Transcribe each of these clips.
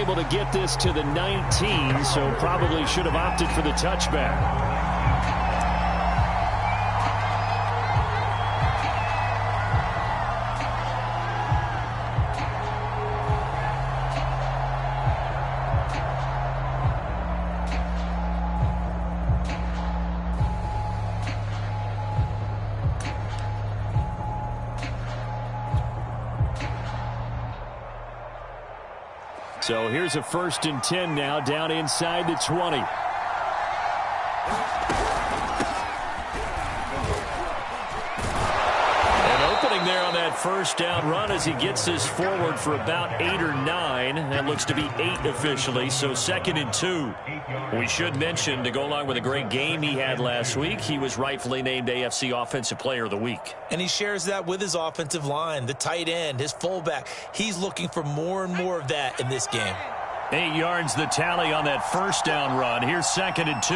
able to get this to the 19, so probably should have opted for the touchback. So here's a 1st and 10 now, down inside the 20. An opening there on that 1st down run as he gets this forward for about 8 or 9. That looks to be 8 officially, so 2nd and 2. We should mention, to go along with a great game he had last week, he was rightfully named AFC Offensive Player of the Week. And he shares that with his offensive line, the tight end, his fullback. He's looking for more and more of that in this game. 8 yards the tally on that 1st down run. Here's 2nd and 2.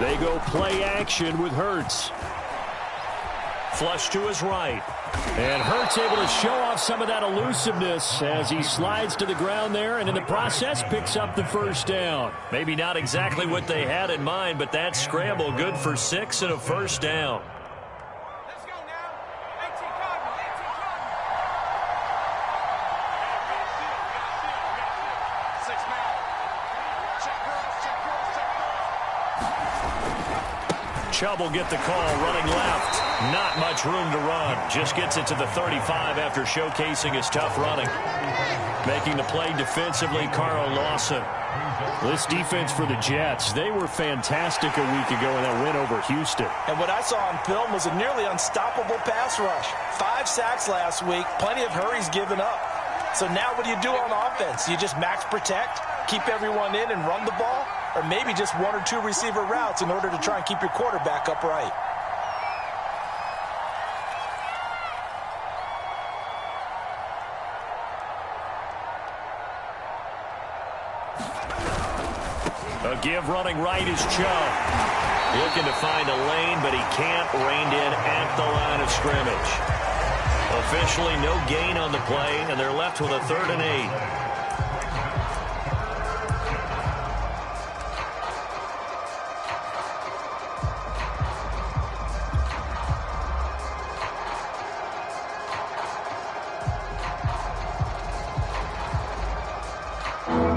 They go play action with Hurts. Flush to his right. And Hurts able to show off some of that elusiveness as he slides to the ground there, and in the process picks up the 1st down. Maybe not exactly what they had in mind, but that scramble good for 6 and a 1st down. Let's go now. 18 Cardinal. Six man. Check girls, check girls, check girls. Chubb will get the call, running left. Not much room to run. Just gets it to the 35 after showcasing his tough running. Making the play defensively, Carl Lawson. This defense for the Jets, they were fantastic a week ago in that win over Houston. And what I saw on film was a nearly unstoppable pass rush. 5 sacks last week, plenty of hurries given up. So now what do you do on offense? You just max protect, keep everyone in and run the ball? Or maybe just 1 or 2 receiver routes in order to try and keep your quarterback upright? A give running right is Chubb. Looking to find a lane, but he can't. Reined in at the line of scrimmage. Officially no gain on the play, and they're left with a 3rd and 8.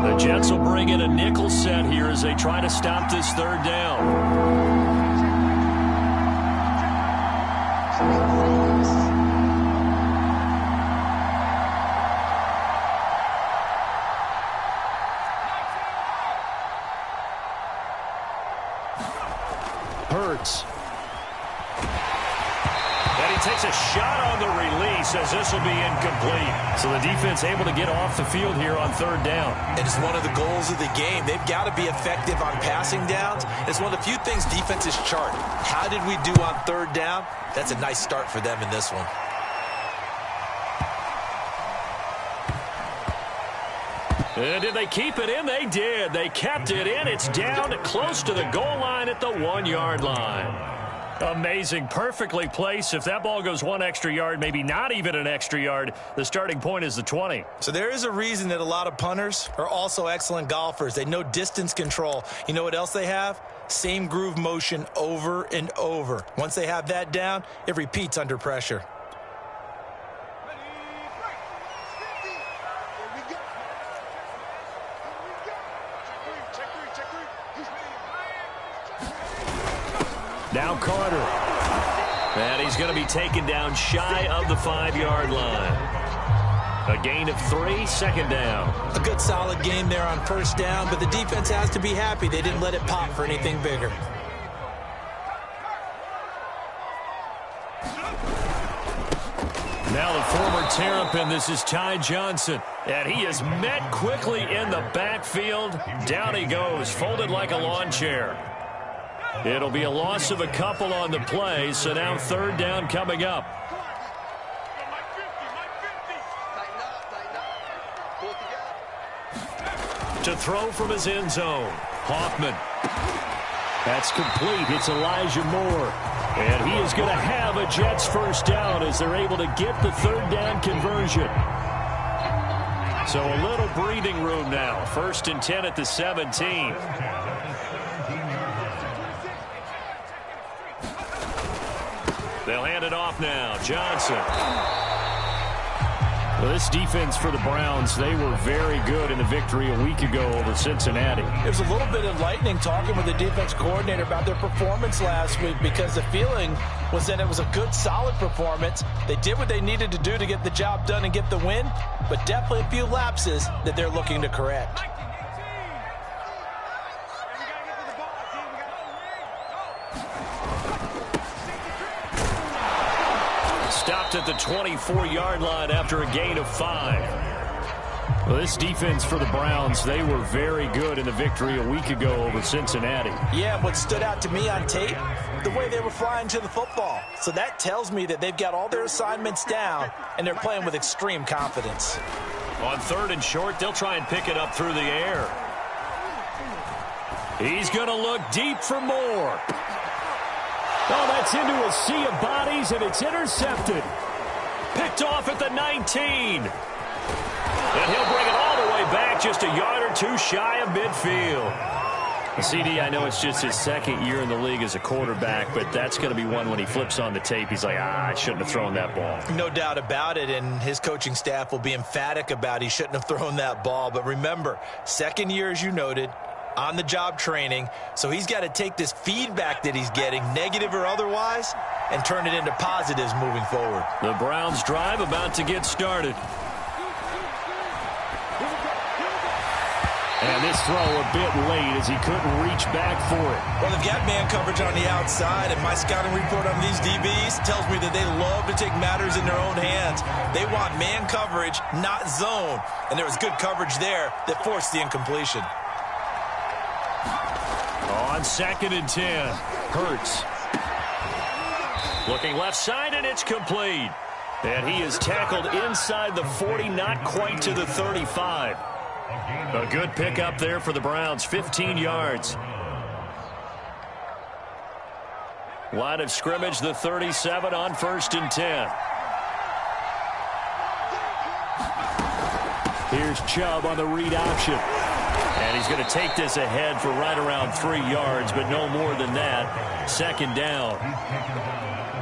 The Jets will bring in a nickel set here as they try to stop this 3rd down. Hurts. And he takes a shot on the release as this will be incomplete. So the defense able to get off the field here on 3rd down. And it's one of the goals of the game. They've got to be effective on passing downs. It's one of the few things defenses chart. How did we do on 3rd down? That's a nice start for them in this one. Did they keep it in? They did. They kept it in. It's down close to the goal line at the 1-yard line. Amazing. Perfectly placed. If that ball goes 1 extra yard, maybe not even an extra yard, the starting point is the 20. So there is a reason that a lot of punters are also excellent golfers. They know distance control. You know what else they have? Same groove motion over and over. Once they have that down, it repeats under pressure. Now Carter. And he's going to be taken down shy of the 5-yard line. A gain of 3, 2nd down. A good solid game there on 1st down, but the defense has to be happy they didn't let it pop for anything bigger. Now the former Terrapin, this is Ty Johnson. And he is met quickly in the backfield. Down he goes, folded like a lawn chair. It'll be a loss of a couple on the play, so now 3rd down coming up. To throw from his end zone, Hoffman. That's complete. It's Elijah Moore. And he is going to have a Jets first down as they're able to get the third down conversion. So a little breathing room now. 1st and 10 at the 17. They'll hand it off now. Johnson. Well, this defense for the Browns, they were very good in the victory a week ago over Cincinnati. There's a little bit of lightning talking with the defense coordinator about their performance last week because the feeling was that it was a good, solid performance. They did what they needed to do to get the job done and get the win, but definitely a few lapses that they're looking to correct. Stopped at the 24-yard line after a gain of 5. Well, this defense for the Browns, they were very good in the victory a week ago over Cincinnati. Yeah, what stood out to me on tape, the way they were flying to the football. So that tells me that they've got all their assignments down, and they're playing with extreme confidence. On 3rd and short, they'll try and pick it up through the air. He's going to look deep for more. Oh, that's into a sea of bodies, and it's intercepted. Picked off at the 19. And he'll bring it all the way back, just a yard or two shy of midfield. CD, I know it's just his 2nd year in the league as a quarterback, but that's going to be one when he flips on the tape. He's like, I shouldn't have thrown that ball. No doubt about it, and his coaching staff will be emphatic about he shouldn't have thrown that ball. But remember, 2nd year, as you noted, on-the-job training, so he's got to take this feedback that he's getting, negative or otherwise, and turn it into positives moving forward. The Browns drive about to get started. And this throw a bit late as he couldn't reach back for it. Well, they've got man coverage on the outside, and my scouting report on these DBs tells me that they love to take matters in their own hands. They want man coverage, not zone. And there was good coverage there that forced the incompletion. On 2nd and 10, Hurts. Looking left side, and it's complete. And he is tackled inside the 40, not quite to the 35. A good pickup there for the Browns, 15 yards. Line of scrimmage, the 37 on 1st and 10. Here's Chubb on the read option. And he's going to take this ahead for right around 3 yards, but no more than that. 2nd down.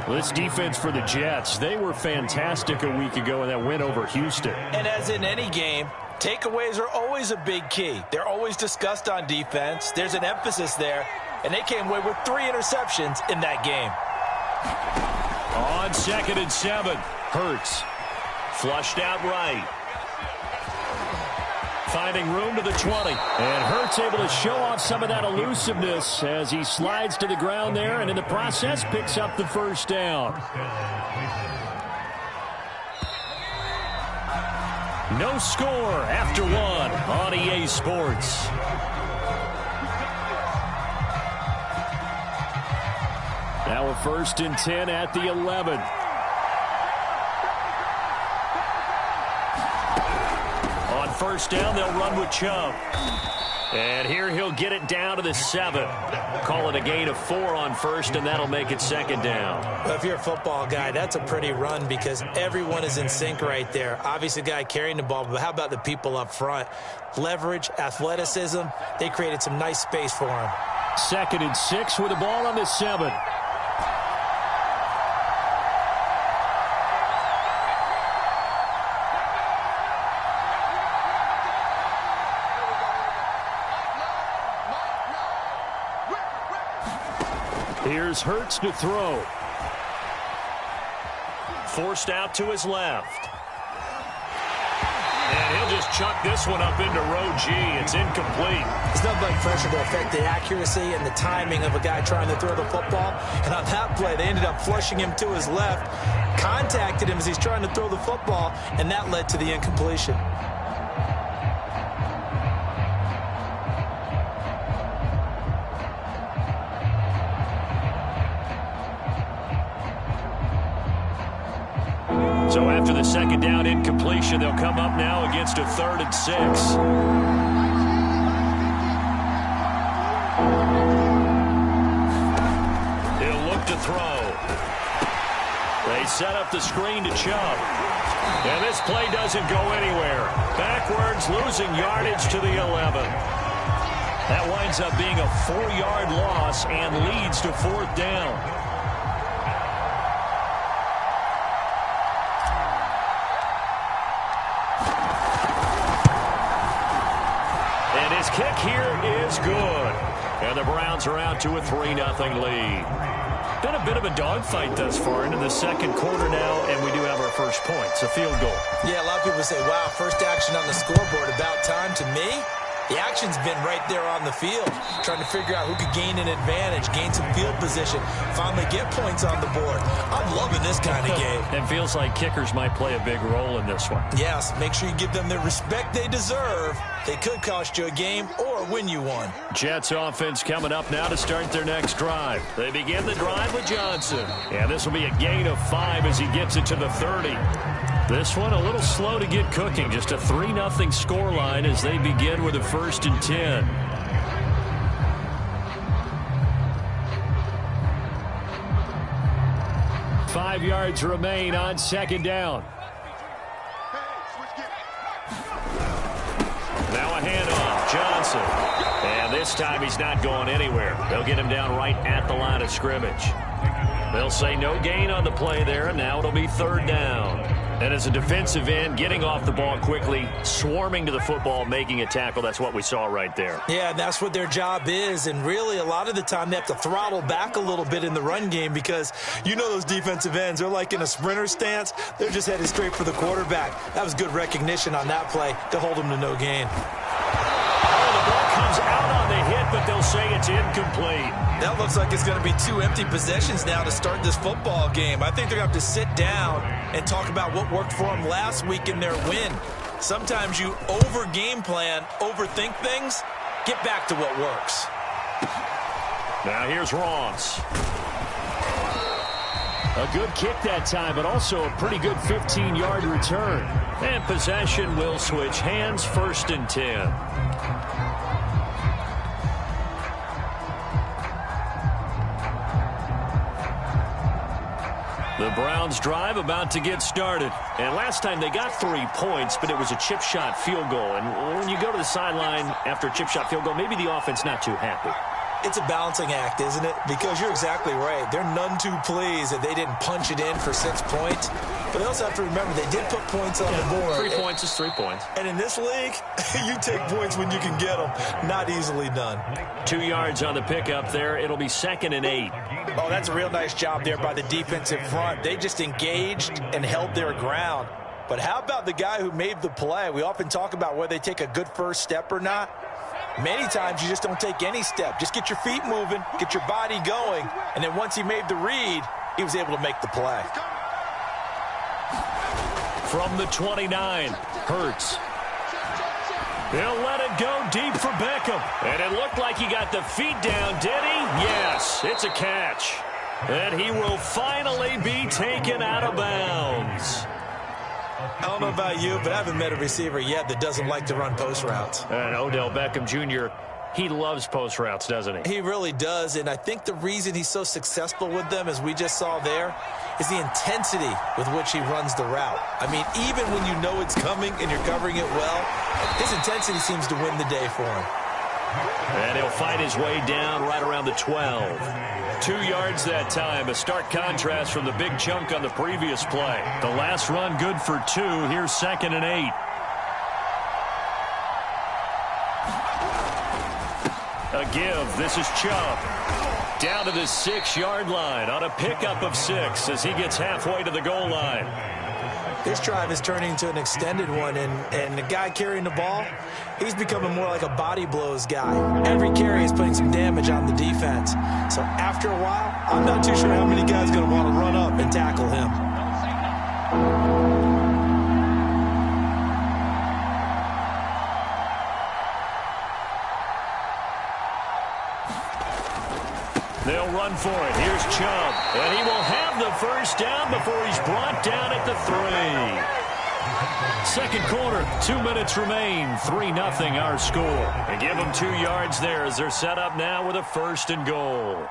Well, this defense for the Jets, they were fantastic a week ago in that win over Houston. And as in any game, takeaways are always a big key. They're always discussed on defense. There's an emphasis there, and they came away with 3 interceptions in that game. On 2nd and 7, Hurts. Flushed out right. Finding room to the 20. And Hurts able to show off some of that elusiveness as he slides to the ground there, and in the process picks up the first down. No score after 1 on EA Sports. Now a 1st and 10 at the 11. On 1st down, they'll run with Chubb. And here he'll get it down to the 7. Call it a gain of 4 on 1st, and that'll make it 2nd down. Well, if you're a football guy, that's a pretty run because everyone is in sync right there. Obviously, the guy carrying the ball, but how about the people up front? Leverage, athleticism, they created some nice space for him. 2nd and 6 with the ball on the 7. Here's Hurts to throw. Forced out to his left. And he'll just chuck this one up into row G. It's incomplete. It's nothing like pressure to affect the accuracy and the timing of a guy trying to throw the football. And on that play, they ended up flushing him to his left, contacted him as he's trying to throw the football, and that led to the incompletion. So after the 2nd down incompletion, they'll come up now against a 3rd and 6. He'll look to throw. set up the screen to Chubb. And this play doesn't go anywhere. Backwards, losing yardage to the 11. That winds up being a 4-yard loss and leads to 4th down. And his kick here is good. And the Browns are out to a 3-0 lead. Been a bit of a dogfight thus far into the second quarter now, and we do have our first points, a field goal. Yeah, a lot of people say, wow, first action on the scoreboard, about time. To me, the action's been right there on the field, trying to figure out who could gain an advantage, gain some field position, finally get points on the board. I'm loving this kind of game. It feels like kickers might play a big role in this one. Yes, make sure you give them the respect they deserve. They could cost you a game or win you one. Jets offense coming up now to start their next drive. They begin the drive with Johnson. And this will be a gain of 5 as he gets it to the 30. This one a little slow to get cooking. Just a 3-0 scoreline as they begin with a 1st and 10. Five yards remain on 2nd down. Now a handoff, Johnson. And this time he's not going anywhere. They'll get him down right at the line of scrimmage. They'll say no gain on the play there, and now it'll be 3rd down. And as a defensive end, getting off the ball quickly, swarming to the football, making a tackle, that's what we saw right there. Yeah, and that's what their job is. And really, a lot of the time, they have to throttle back a little bit in the run game because you know those defensive ends, they're like in a sprinter stance. They're just headed straight for the quarterback. That was good recognition on that play to hold them to no gain. Oh, the ball comes out on the hit, but they'll say it's incomplete. That looks like it's going to be 2 empty possessions now to start this football game. I think they're going to have to sit down and talk about what worked for them last week in their win. Sometimes you over-game plan, overthink things, get back to what works. Now here's Ross. A good kick that time, but also a pretty good 15-yard return. And possession will switch hands, 1st and 10. The Browns drive about to get started. And last time they got 3 points, but it was a chip shot field goal. And when you go to the sideline after a chip shot field goal, maybe the offense not too happy. It's a balancing act, isn't it? Because you're exactly right. They're none too pleased that they didn't punch it in for 6 points. But they also have to remember they did put points on the board. 3 points is 3 points. And in this league, you take points when you can get them. Not easily done. 2 yards on the pickup there. It'll be 2nd and 8. Oh, that's a real nice job there by the defensive front. They just engaged and held their ground. But how about the guy who made the play? We often talk about whether they take a good first step or not. Many times you just don't take any step. Just get your feet moving, get your body going, and then once he made the read, he was able to make the play. From the 29, Hurts. He'll let it go deep for Beckham. And it looked like he got the feet down, did he? Yes, it's a catch. And he will finally be taken out of bounds. I don't know about you, but I haven't met a receiver yet that doesn't like to run post routes. And Odell Beckham Jr., he loves post routes, doesn't he? He really does, and I think the reason he's so successful with them, as we just saw there, is the intensity with which he runs the route. I mean, even when you know it's coming and you're covering it well, his intensity seems to win the day for him. And he'll fight his way down right around the 12. 2 yards that time, a stark contrast from the big chunk on the previous play. The last run good for 2. Here's 2nd and 8. A give. This is Chubb. Down to the 6-yard line on a pickup of 6 as he gets halfway to the goal line. This drive is turning into an extended one, and the guy carrying the ball, he's becoming more like a body blows guy. Every carry is putting some damage on the defense. So after a while, I'm not too sure how many guys are going to want to run up and tackle him. They'll run for it. Here's Chubb. And he will have the first down before he's brought down at the 3. Second quarter, 2 minutes remain. 3-0 our score. And give them 2 yards there as they're set up now with a 1st and goal.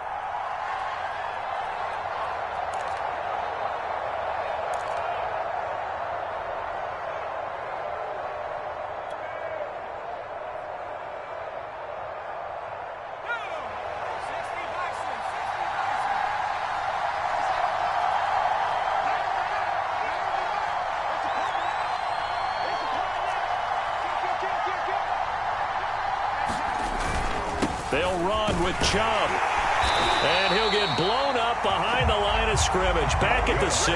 They'll run with Chubb. And he'll get blown up behind the line of scrimmage, back at the 6.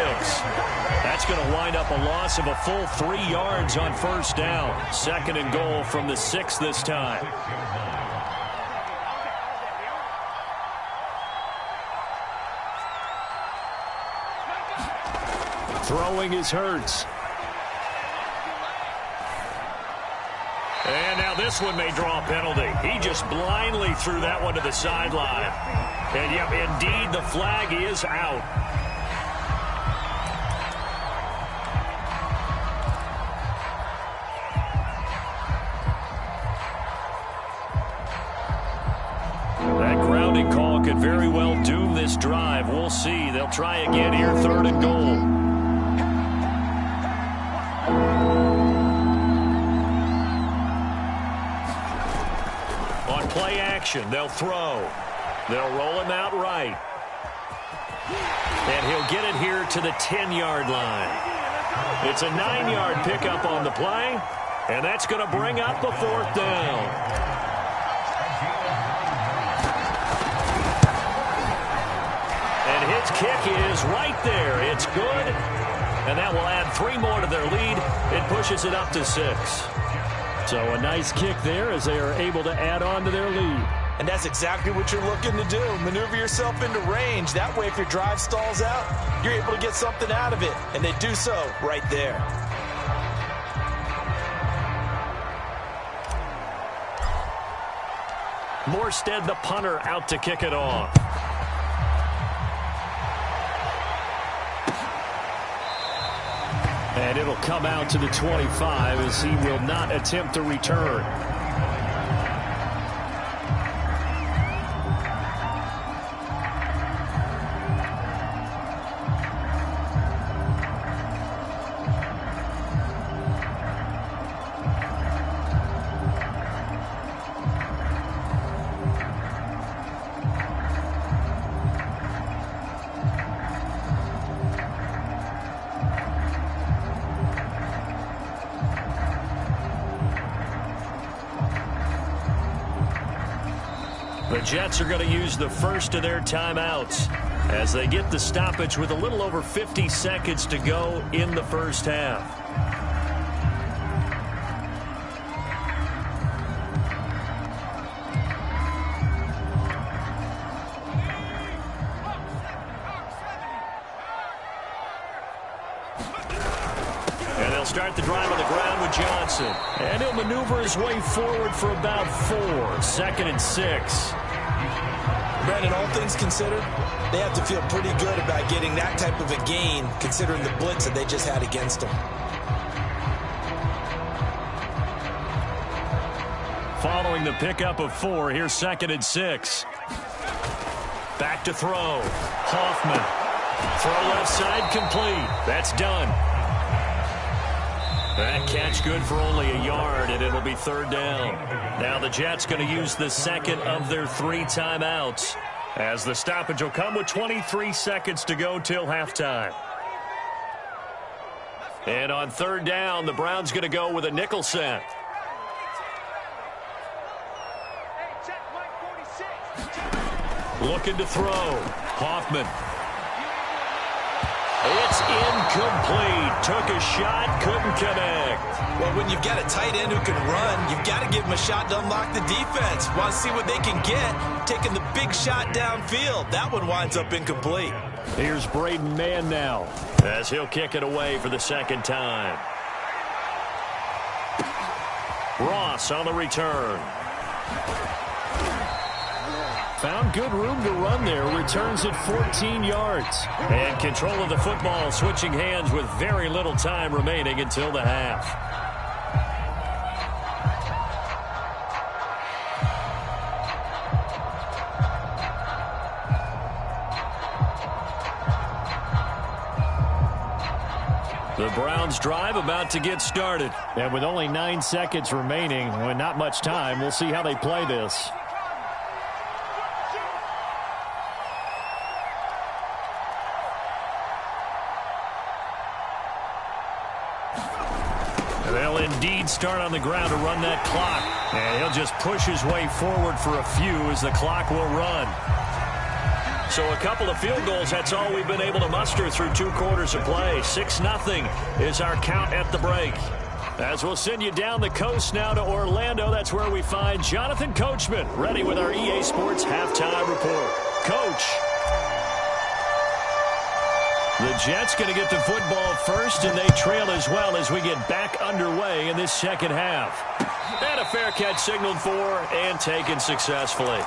That's going to wind up a loss of a full 3 yards on first down. 2nd and goal from the 6 this time. Throwing is Hurts. And now this one may draw a penalty. He just blindly threw that one to the sideline. And, yep, indeed, the flag is out. That grounding call could very well doom this drive. We'll see. They'll try again here, 3rd and goal. Play action. They'll throw. They'll roll him out right. And he'll get it here to the 10-yard line. It's a 9-yard pickup on the play, and that's going to bring up a 4th down. And his kick is right there. It's good, and that will add 3 more to their lead. It pushes it up to 6. So a nice kick there as they are able to add on to their lead. And that's exactly what you're looking to do. Maneuver yourself into range. That way, if your drive stalls out, you're able to get something out of it. And they do so right there. Morstead, the punter, out to kick it off. And it'll come out to the 25 as he will not attempt to return. The Jets are going to use the first of their timeouts as they get the stoppage with a little over 50 seconds to go in the first half. And they'll start the drive on the ground with Johnson. And he'll maneuver his way forward for about 4. 2nd and 6. Brandon, all things considered, they have to feel pretty good about getting that type of a gain, considering the blitz that they just had against them. Following the pickup of 4, here's 2nd and 6. Back to throw. Hoffman. Throw left side complete. That's done. That catch good for only a yard, and it'll be 3rd down. Now the Jets going to use the 2nd of their 3 timeouts as the stoppage will come with 23 seconds to go till halftime. And on 3rd down, the Browns going to go with a nickel set. Looking to throw. Hoffman. It's incomplete. Took a shot, couldn't connect. Well, when you've got a tight end who can run, you've got to give him a shot to unlock the defense. Want to see what they can get. Taking the big shot downfield. That one winds up incomplete. Here's Braden Mann now as he'll kick it away for the 2nd time. Ross on the return. Found good room to run there. Returns at 14 yards. And control of the football switching hands with very little time remaining until the half. The Browns drive about to get started. And with only 9 seconds remaining, with not much time, we'll see how they play this. They'll indeed start on the ground to run that clock. And he'll just push his way forward for a few as the clock will run. So a couple of field goals, that's all we've been able to muster through 2 quarters of play. 6-0 is our count at the break. As we'll send you down the coast now to Orlando, that's where we find Jonathan Coachman, ready with our EA Sports Halftime Report. Coach. The Jets going to get the football first, and they trail as well as we get back underway in this second half. And a fair catch signaled for and taken successfully.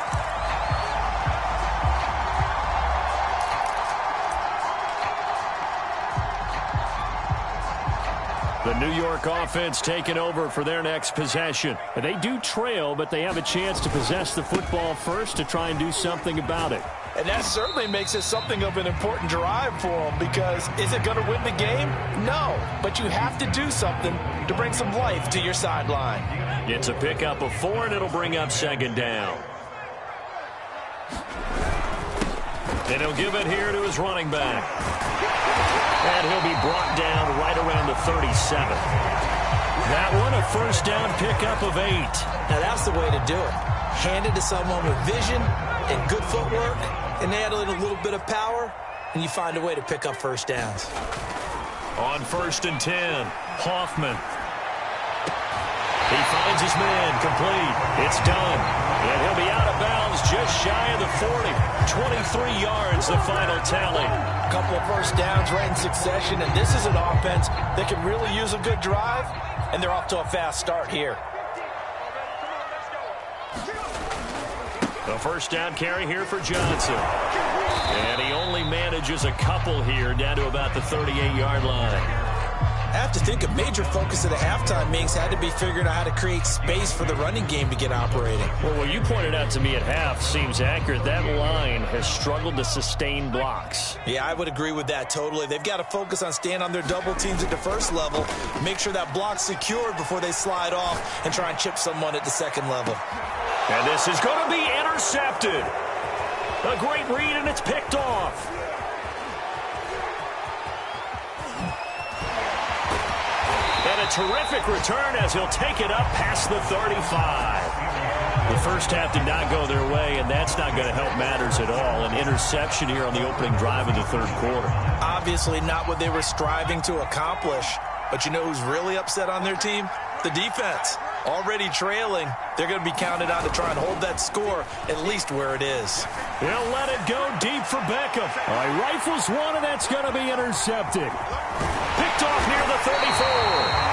The New York offense taking over for their next possession. They do trail, but they have a chance to possess the football first to try and do something about it. And that certainly makes it something of an important drive for them, because is it going to win the game? No, but you have to do something to bring some life to your sideline. It's a pickup of 4, and it'll bring up second down. And he'll give it here to his running back. And he'll be brought down right around the 37. That one, a first down pickup of 8. Now that's the way to do it. Hand it to someone with vision and good footwork, and add in a little bit of power, and you find a way to pick up first downs. On 1st and 10, Hoffman. He finds his man, complete. It's done. And he'll be out of bounds just shy of the 40. 23 yards, the final tally. A couple of first downs right in succession, and this is an offense that can really use a good drive, and they're off to a fast start here. A first down carry here for Johnson. And he only manages a couple here, down to about the 38-yard line. I have to think a major focus of the halftime meetings had to be figuring out how to create space for the running game to get operating. Well, what you pointed out to me at half seems accurate. That line has struggled to sustain blocks. Yeah, I would agree with that totally. They've got to focus on staying on their double teams at the first level, make sure that block's secured before they slide off and try and chip someone at the second level. And this is going to be intercepted. A great read, and it's picked off. And a terrific return as he'll take it up past the 35. The first half did not go their way, and that's not going to help matters at all. An interception here on the opening drive of the third quarter. Obviously not what they were striving to accomplish. But you know who's really upset on their team? The defense. Already trailing, they're going to be counted on to try and hold that score at least where it is. He'll let it go deep for Beckham. He rifles one, and that's going to be intercepted. Picked off near the 34.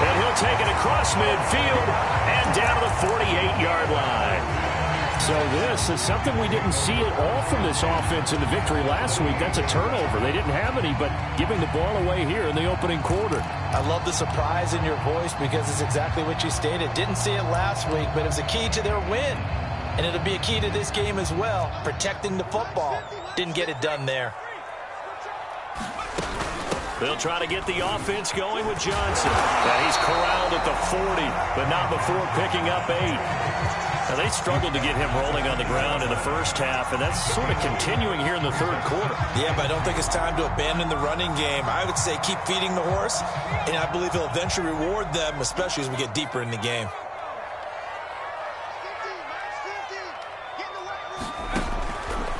And he'll take it across midfield and down to the 48-yard line. So this is something we didn't see at all from this offense in the victory last week. That's a turnover. They didn't have any, but giving the ball away here in the opening quarter. I love the surprise in your voice because it's exactly what you stated. Didn't see it last week, but it was a key to their win. And it'll be a key to this game as well, protecting the football. Didn't get it done there. They'll try to get the offense going with Johnson. And he's corralled at the 40, but not before picking up 8. Now, they struggled to get him rolling on the ground in the first half, and that's sort of continuing here in the third quarter. Yeah, but I don't think it's time to abandon the running game. I would say keep feeding the horse, and I believe he'll eventually reward them, especially as we get deeper in the game.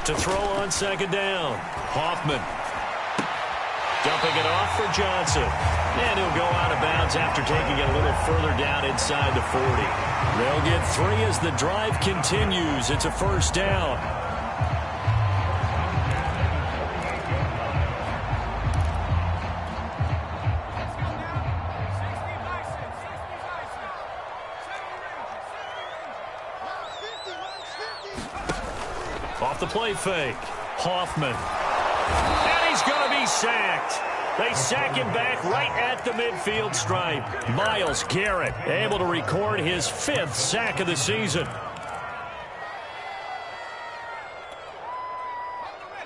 To throw on second down, Hoffman. Dumping it off for Johnson. And he'll go out of bounds after taking it a little further down inside the 40. They'll get 3 as the drive continues. It's a first down. Off the play fake. Hoffman. And he's going to be sacked. They sack him back right at the midfield stripe. Myles Garrett able to record his 5th sack of the season.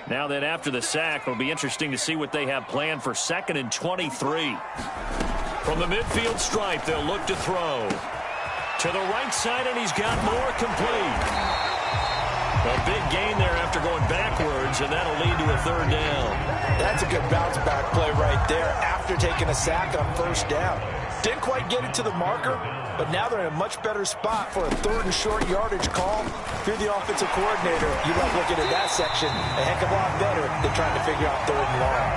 Now that after the sack, it'll be interesting to see what they have planned for 2nd and 23. From the midfield stripe, they'll look to throw. To the right side, and he's got more complete. A big gain there after going backwards, and that'll lead to a third down. That's a good bounce-back play right there after taking a sack on first down. Didn't quite get it to the marker, but now they're in a much better spot for a 3rd and short yardage call. If you're the offensive coordinator, you like looking at that section a heck of a lot better than trying to figure out 3rd and long.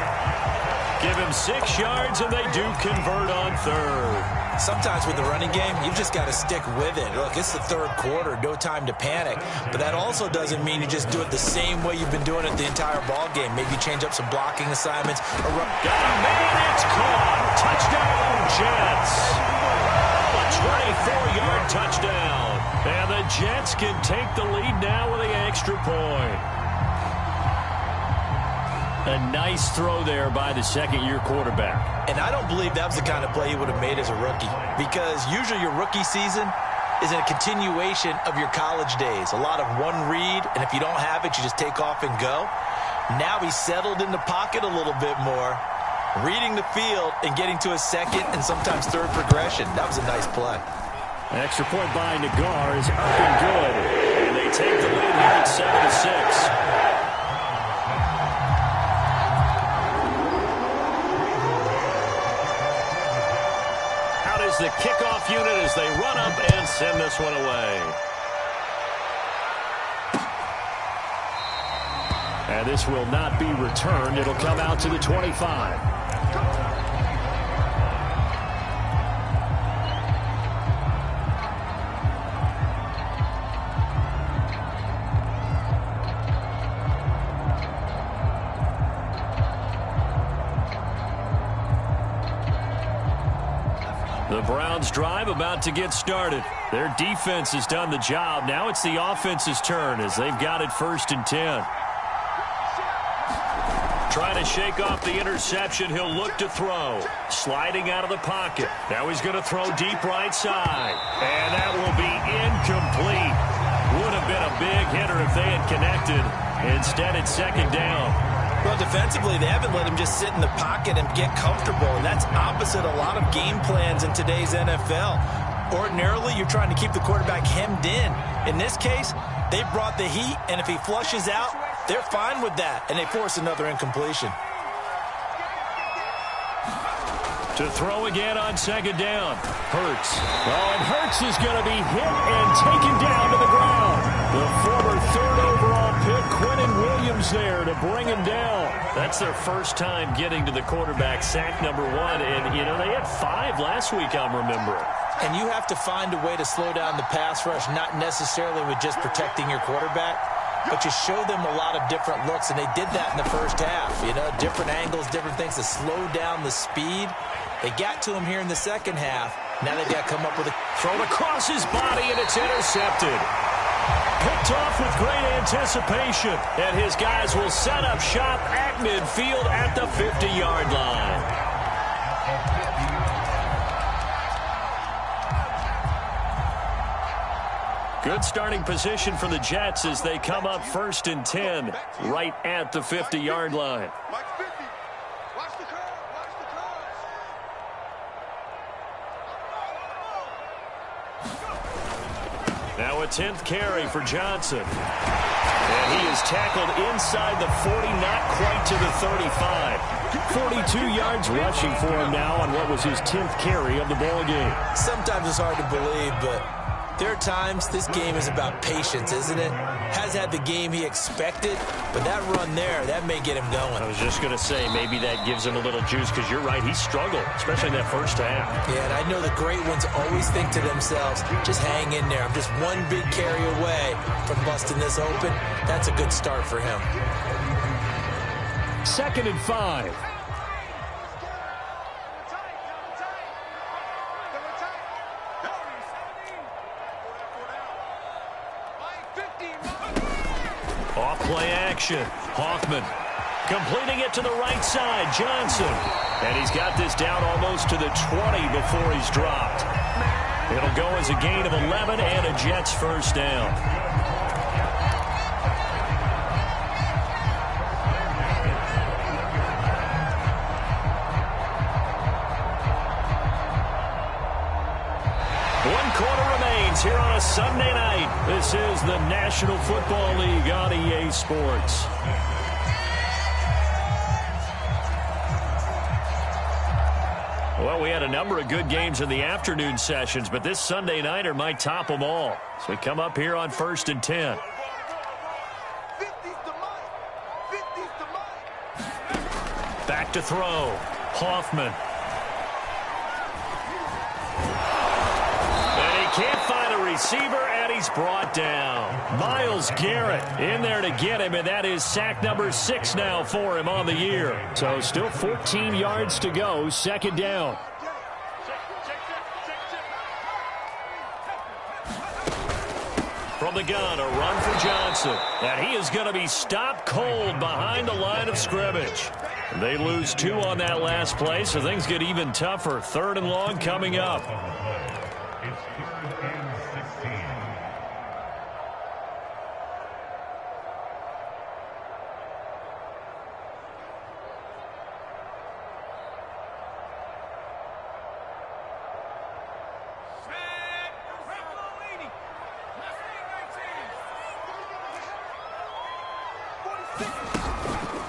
Give him 6 yards, and they do convert on 3rd. Sometimes with the running game, you've just got to stick with it. Look, it's the 3rd quarter, no time to panic. But that also doesn't mean you just do it the same way you've been doing it the entire ball game. Maybe change up some blocking assignments. Got a man, it's caught. Touchdown, Jets. A 24-yard touchdown. And the Jets can take the lead now with the extra point. A nice throw there by the second-year quarterback. And I don't believe that was the kind of play he would have made as a rookie, because usually your rookie season is a continuation of your college days. A lot of one read, and if you don't have it, you just take off and go. Now he's settled in the pocket a little bit more, reading the field and getting to a second and sometimes 3rd progression. That was a nice play. Extra point by Nagar is up and good. And they take the lead here at 7-6. The kickoff unit as they run up and send this one away. And this will not be returned. It'll come out to the 25. The Browns drive about to get started. Their defense has done the job. Now it's the offense's turn as they've got it 1st and 10. Trying to shake off the interception. He'll look to throw. Sliding out of the pocket. Now he's going to throw deep right side. And that will be incomplete. Would have been a big hitter if they had connected. Instead, it's 2nd down. Well, defensively, they haven't let him just sit in the pocket and get comfortable, and that's opposite a lot of game plans in today's NFL. Ordinarily, you're trying to keep the quarterback hemmed in. In this case, they brought the heat, and if he flushes out, they're fine with that, and they force another incompletion. To throw again on 2nd down. Hurts. Oh, and Hurts is going to be hit and taken down to the ground. The former 3rd overall pick, Quentin Williams, there to bring him down. That's their first time getting to the quarterback, sack number 1. And, you know, they had 5 last week, I'm remembering. And you have to find a way to slow down the pass rush, not necessarily with just protecting your quarterback, but you show them a lot of different looks, and they did that in the first half. You know, different angles, different things to slow down the speed. They got to him here in the second half. Now they've got to come up with a thrown across his body, and it's intercepted. Picked off with great anticipation, and his guys will set up shop at midfield at the 50-yard line. Good starting position for the Jets as they come up 1st and 10 right at the 50-yard line. Now a 10th carry for Johnson. And he is tackled inside the 40, not quite to the 35. 42 yards rushing for him now on what was his 10th carry of the ball game. Sometimes it's hard to believe, but there are times this game is about patience, isn't it? Has had the game he expected, but that run there, that may get him going. I was just going to say, maybe that gives him a little juice, because you're right, he struggled, especially in that first half. Yeah, and I know the great ones always think to themselves, just hang in there. I'm just one big carry away from busting this open. That's a good start for him. 2nd and 5. Off-play action. Hoffman completing it to the right side. Johnson. And he's got this down almost to the 20 before he's dropped. It'll go as a gain of 11 and a Jets first down. One quarter remains here on a Sunday night. This is the National Football League on EA Sports. Well, we had a number of good games in the afternoon sessions, but this Sunday nighter might top them all. So we come up here on 1st and 10. Back to throw. Hoffman. And he can't find a receiver, and he's brought down. Myles Garrett in there to get him, and that is sack number 6 now for him on the year. So still 14 yards to go, 2nd down. From the gun, a run for Johnson. And he is going to be stopped cold behind the line of scrimmage. They lose 2 on that last play, so things get even tougher. 3rd and long coming up.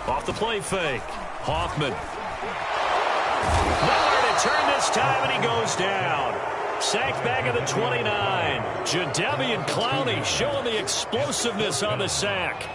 Off the play fake. Hoffman. Nowhere to turn this time, and he goes down. Sacked back at the 29. Jadeveon Clowney showing the explosiveness on the sack.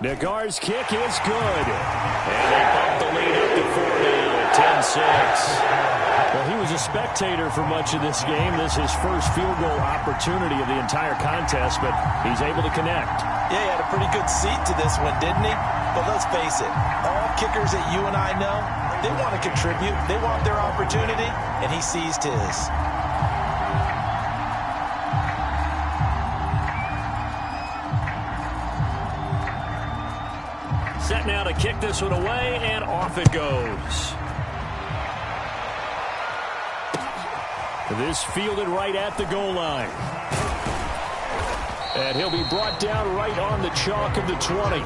Nagar's kick is good. And they bump the lead up to 4 now at 10-6. Well, he was a spectator for much of this game. This is his first field goal opportunity of the entire contest, but he's able to connect. Yeah, he had a pretty good seat to this one, didn't he? But let's face it, all kickers that you and I know, they want to contribute. They want their opportunity, and he seized his. Set now to kick this one away, and off it goes. This fielded right at the goal line. And he'll be brought down right on the chalk of the 20.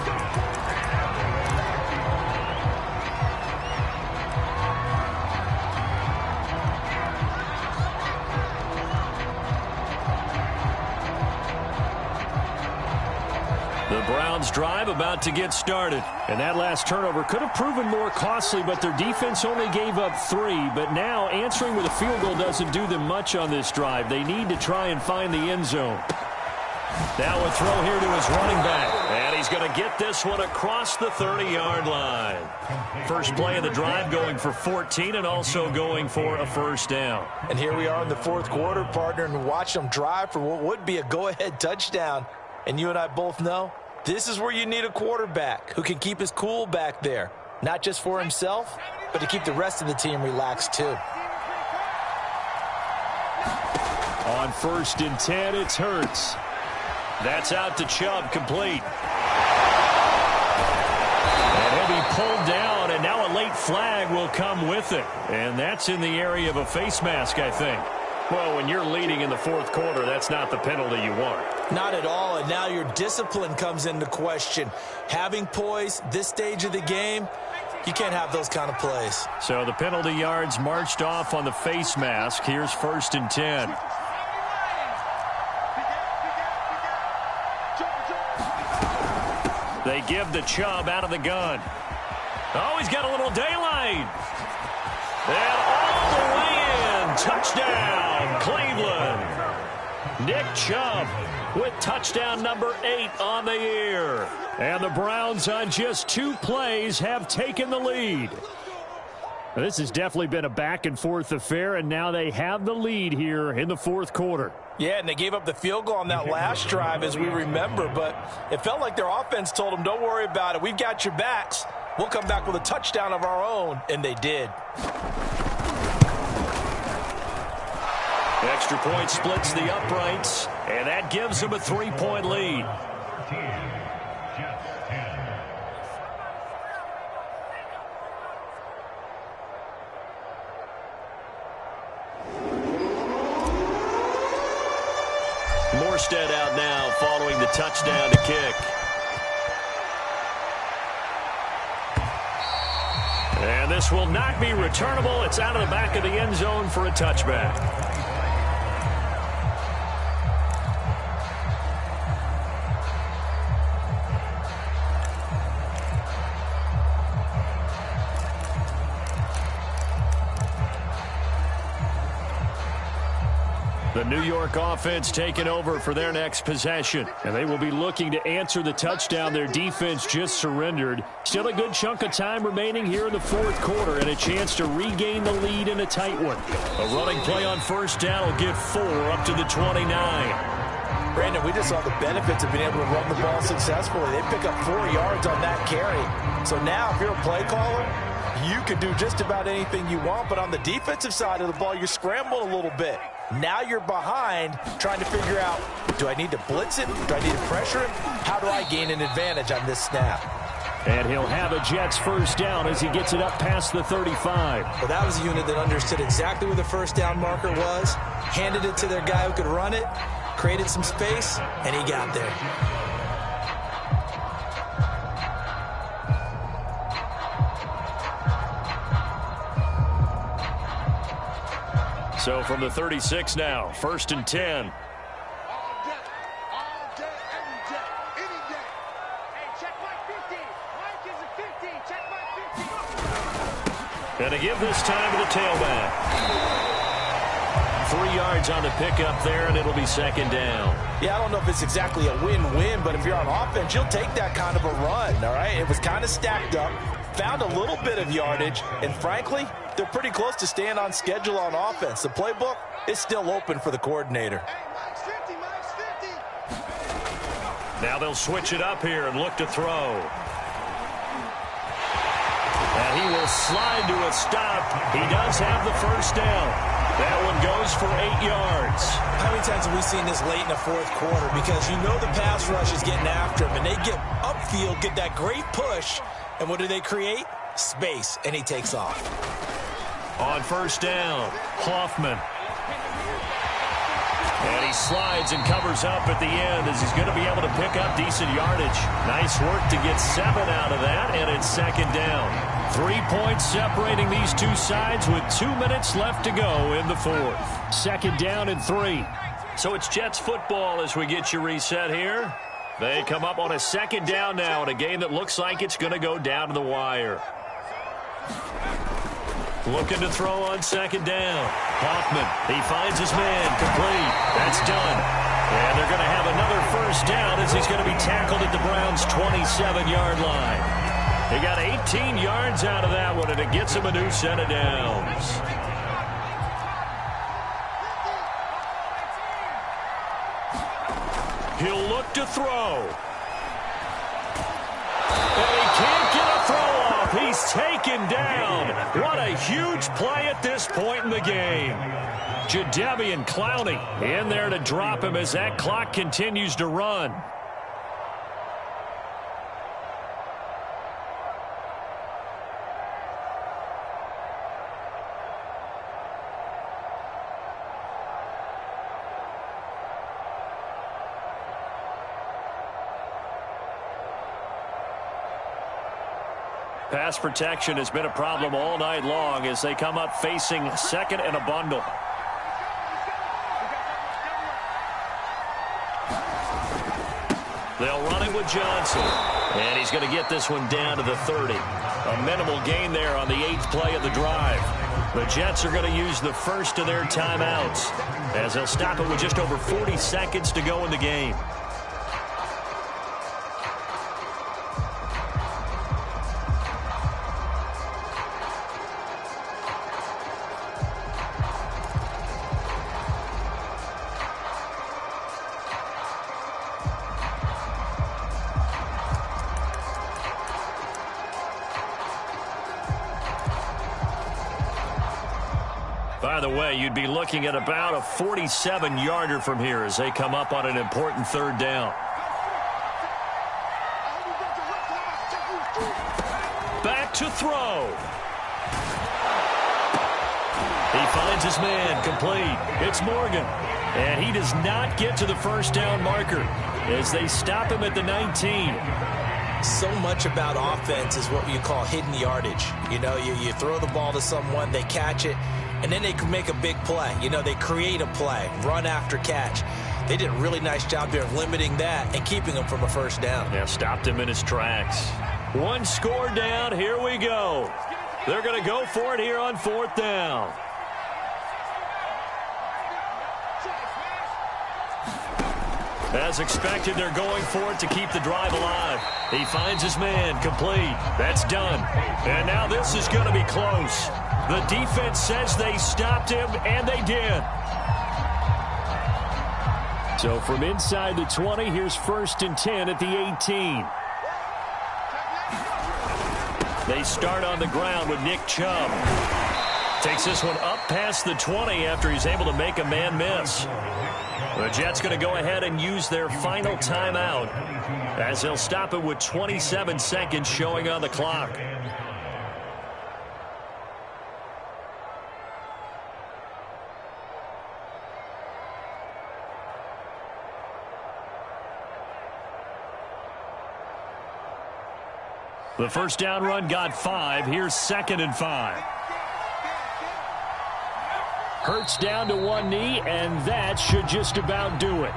The Browns drive about to get started. And that last turnover could have proven more costly, but their defense only gave up 3. But now answering with a field goal doesn't do them much on this drive. They need to try and find the end zone. Now a throw here to his running back. And he's going to get this one across the 30-yard line. First play of the drive going for 14 and also going for a first down. And here we are in the 4th quarter, partner, and watch them drive for what would be a go-ahead touchdown. And you and I both know this is where you need a quarterback who can keep his cool back there. Not just for himself, but to keep the rest of the team relaxed too. On 1st and 10, it's Hurts. That's out to Chubb, complete. And he'll be pulled down, and now a late flag will come with it. And that's in the area of a face mask, I think. Well, when you're leading in the 4th quarter, that's not the penalty you want. Not at all, and now your discipline comes into question. Having poise this stage of the game, you can't have those kind of plays. So the penalty yards marched off on the face mask. Here's 1st and 10. They give the Chubb out of the gun. Oh, he's got a little daylight. And all the way in. Touchdown, Cleveland. Nick Chubb with touchdown number 8 on the year. And the Browns on just 2 plays have taken the lead. This has definitely been a back-and-forth affair, and now they have the lead here in the 4th quarter. Yeah, and they gave up the field goal on that last drive, as we remember, but it felt like their offense told them, don't worry about it. We've got your backs. We'll come back with a touchdown of our own, and they did. Extra point splits the uprights, and that gives them a 3-point lead. Morstead out now following the touchdown to kick. And this will not be returnable. It's out of the back of the end zone for a touchback. The New York offense taking over for their next possession. And they will be looking to answer the touchdown their defense just surrendered. Still a good chunk of time remaining here in the fourth quarter and a chance to regain the lead in a tight one. A running play on first down will get 4 up to the 29. Brandon, we just saw the benefits of being able to run the ball successfully. They pick up 4 yards on that carry. So now if you're a play caller, you can do just about anything you want. But on the defensive side of the ball, you're scrambling a little bit. Now you're behind trying to figure out, do I need to blitz it? Do I need to pressure him? How do I gain an advantage on this snap? And he'll have a Jets first down as he gets it up past the 35. Well, that was a unit that understood exactly where the first down marker was, handed it to their guy who could run it, created some space, and he got there. So from the 36 now, 1st and 10. All day, every day, any day. Hey, check my 50. Mike is a 50. Check my 50. And to give this time to the tailback. 3 yards on the pickup there, and it'll be 2nd down. Yeah, I don't know if it's exactly a win-win, but if you're on offense, you'll take that kind of a run, all right? It was kind of stacked up, found a little bit of yardage, and frankly, they're pretty close to staying on schedule on offense. The playbook is still open for the coordinator. Hey, Mike's 50. Mike's 50. Now they'll switch it up here and look to throw. And he will slide to a stop. He does have the first down. That one goes for 8 yards. How many times have we seen this late in the fourth quarter? Because you know the pass rush is getting after him, and they get upfield, get that great push, and what do they create? Space, and he takes off. On first down, Hoffman. And he slides and covers up at the end as he's going to be able to pick up decent yardage. Nice work to get 7 out of that, and it's 2nd down. 3 points separating these two sides with 2 minutes left to go in the fourth. 2nd down and 3. So it's Jets football as we get you reset here. They come up on a 2nd down now in a game that looks like it's going to go down to the wire. Looking to throw on 2nd down. Hoffman, he finds his man, complete. That's done. And they're going to have another first down as he's going to be tackled at the Browns' 27-yard line. He got 18 yards out of that one, and it gets him a new set of downs. He'll look to throw. And he can't get a throw off. He's taken down. What a huge play at this point in the game. Jadeveon Clowney in there to drop him as that clock continues to run. Pass protection has been a problem all night long as they come up facing 2nd and a bundle. They'll run it with Johnson. And he's going to get this one down to the 30. A minimal gain there on the 8th play of the drive. The Jets are going to use the first of their timeouts as they'll stop it with just over 40 seconds to go in the game. By the way, you'd be looking at about a 47-yarder from here as they come up on an important 3rd down. Back to throw. He finds his man, complete. It's Morgan. And he does not get to the first down marker as they stop him at the 19. So much about offense is what you call hidden yardage. You know, you throw the ball to someone, they catch it, and then they can make a big play. You know, they create a play, run after catch. They did a really nice job there of limiting that and keeping him from a first down. Yeah, stopped him in his tracks. One score down. Here we go. They're going to go for it here on 4th down. As expected, they're going for it to keep the drive alive. He finds his man, complete. That's done. And now this is going to be close. The defense says they stopped him, and they did. So from inside the 20, here's 1st and 10 at the 18. They start on the ground with Nick Chubb. Takes this one up past the 20 after he's able to make a man miss. The Jets going to go ahead and use their final timeout as they'll stop it with 27 seconds showing on the clock. The first down run got 5. Here's 2nd and 5. Hurts down to one knee, and that should just about do it.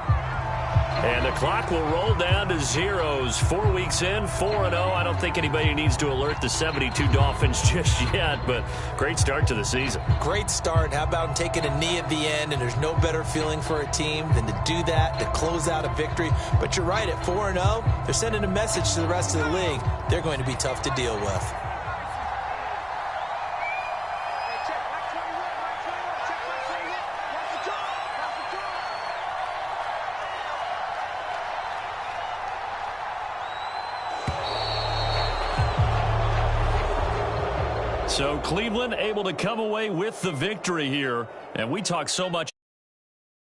And the clock will roll down to zeros. 4 weeks in, 4-0. I don't think anybody needs to alert the 72 Dolphins just yet, but great start to the season. Great start. How about taking a knee at the end, and there's no better feeling for a team than to do that, to close out a victory. But you're right, at 4-0, they're sending a message to the rest of the league. They're going to be tough to deal with. So Cleveland able to come away with the victory here. And we talk so much